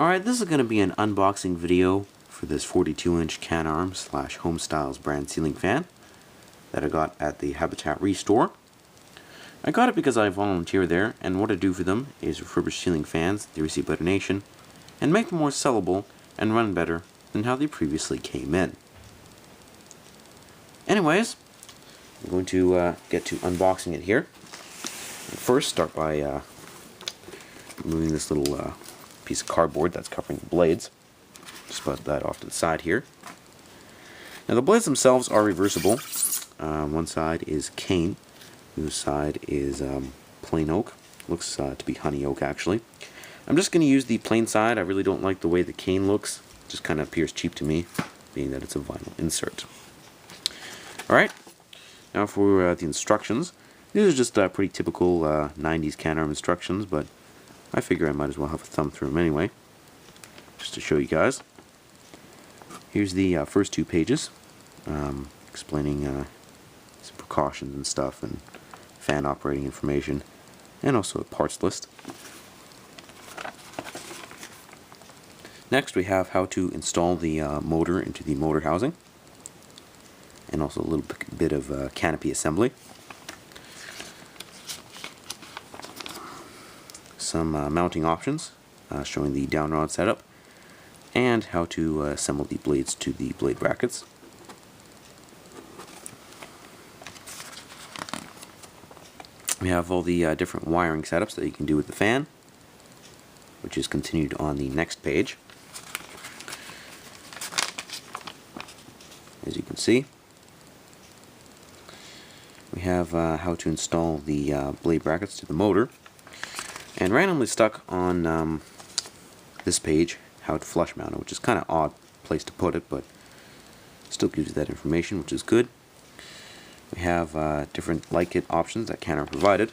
Alright, this is going to be an unboxing video for this 42-inch Canarm / Home Styles brand ceiling fan that I got at the Habitat Restore. I got it because I volunteer there, and what I do for them is refurbish ceiling fans they receive by donation and make them more sellable and run better than how they previously came in. Anyways, I'm going to get to unboxing it here. First, start by removing this little piece of cardboard that's covering the blades. Just put that off to the side here. Now the blades themselves are reversible. One side is cane, the other side is plain oak. Looks to be honey oak actually. I'm just going to use the plain side. I really don't like the way the cane looks. It just kind of appears cheap to me, being that it's a vinyl insert. Alright, now for the instructions. These are just pretty typical 90s Canarm instructions, but I figure I might as well have a thumb through them anyway, just to show you guys. Here's the first two pages, explaining some precautions and stuff, and fan operating information, and also a parts list. Next we have how to install the motor into the motor housing, and also a little bit of canopy assembly. Some mounting options, showing the down rod setup, and how to assemble the blades to the blade brackets. We have all the different wiring setups that you can do with the fan, which is continued on the next page. As you can see, we have how to install the blade brackets to the motor, and randomly stuck on this page how to flush mount it, which is kind of odd place to put it, but still gives you that information, which is good. We have different light kit options that Canarm provided.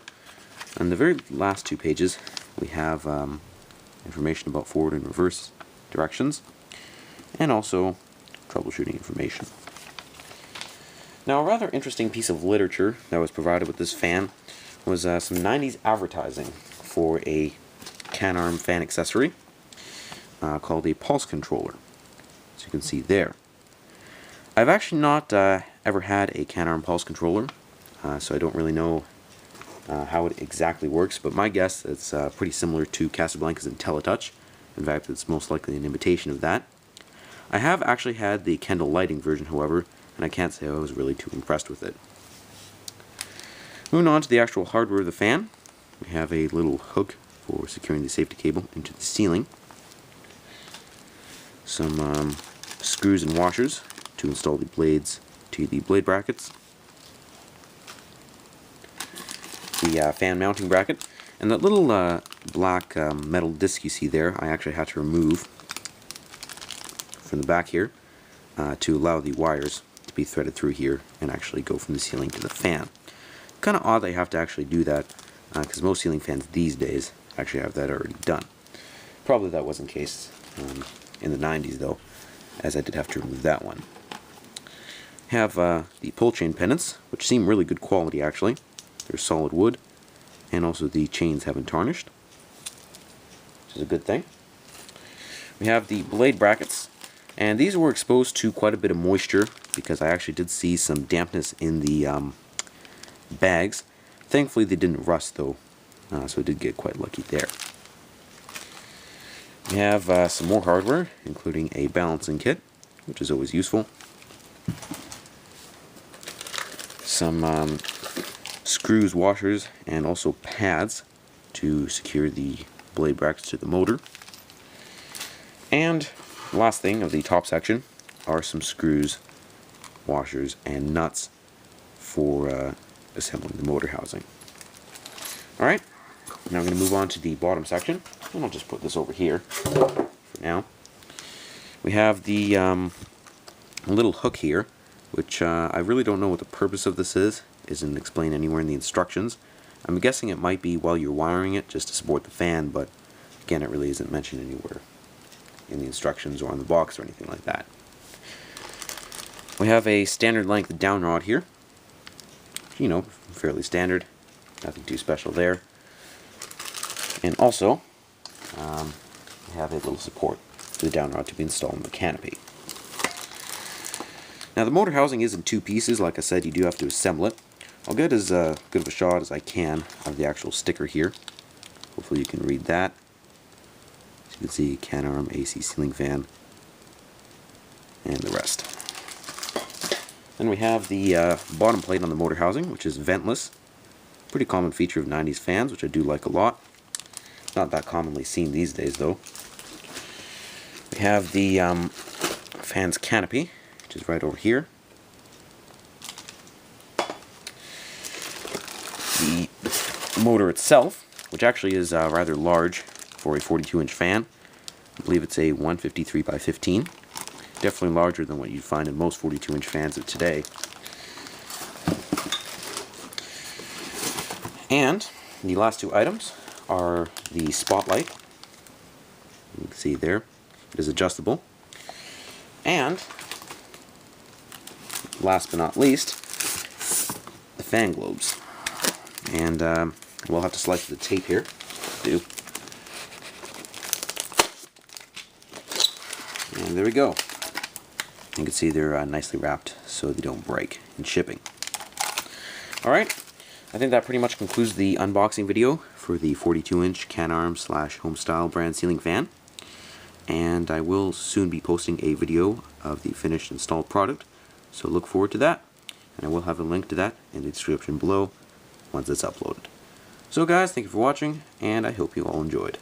On the very last two pages we have information about forward and reverse directions, and also troubleshooting information. Now, a rather interesting piece of literature that was provided with this fan was some 90s advertising for a Canarm fan accessory called a pulse controller, as you can see there. I've actually not ever had a Canarm pulse controller, so I don't really know how it exactly works, but my guess it's pretty similar to Casablanca's IntelliTouch. In fact, it's most likely an imitation of that. I have actually had the Kendall lighting version, however, and I can't say I was really too impressed with it. Moving on to the actual hardware of the fan, we have a little hook for securing the safety cable into the ceiling, some screws and washers to install the blades to the blade brackets, the fan mounting bracket, and that little black metal disc you see there I actually had to remove from the back here to allow the wires to be threaded through here and actually go from the ceiling to the fan. Kind of odd they have to actually do that, because most ceiling fans these days actually have that already done. Probably that wasn't the case in the 90s though, as I did have to remove that one. Have the pull chain pendants, which seem really good quality actually. They're solid wood, and also the chains haven't tarnished, which is a good thing. We have the blade brackets, and these were exposed to quite a bit of moisture because I actually did see some dampness in the bags. Thankfully they didn't rust though, so I did get quite lucky there. We have some more hardware, including a balancing kit, which is always useful. Some screws, washers, and also pads to secure the blade brackets to the motor. And the last thing of the top section are some screws, washers, and nuts for assembling the motor housing. Alright, now I'm going to move on to the bottom section, and I'll just put this over here for now. We have the little hook here, which I really don't know what the purpose of this is. Isn't explained anywhere in the instructions. I'm guessing it might be while you're wiring it just to support the fan, but again it really isn't mentioned anywhere in the instructions or on the box or anything like that. We have a standard length down rod here. You know, fairly standard, nothing too special there. And also, you have a little support for the down rod to be installed in the canopy. Now the motor housing is in two pieces. Like I said, you do have to assemble it. I'll get as good of a shot as I can of the actual sticker here. Hopefully you can read that. As you can see, Canarm AC ceiling fan and the rest. Then we have the bottom plate on the motor housing, which is ventless. Pretty common feature of 90s fans, which I do like a lot. Not that commonly seen these days though. We have the fan's canopy, which is right over here. The motor itself, which actually is rather large for a 42-inch fan. I believe it's a 153 by 15. Definitely larger than what you'd find in most 42-inch fans of today. And the last two items are the spotlight. You can see there, it is adjustable. And last but not least, the fan globes. And we'll have to slice the tape here. And there we go. You can see they're nicely wrapped so they don't break in shipping. Alright, I think that pretty much concludes the unboxing video for the 42-inch Canarm / Homestyle brand ceiling fan. And I will soon be posting a video of the finished installed product, so look forward to that. And I will have a link to that in the description below once it's uploaded. So guys, thank you for watching, and I hope you all enjoyed.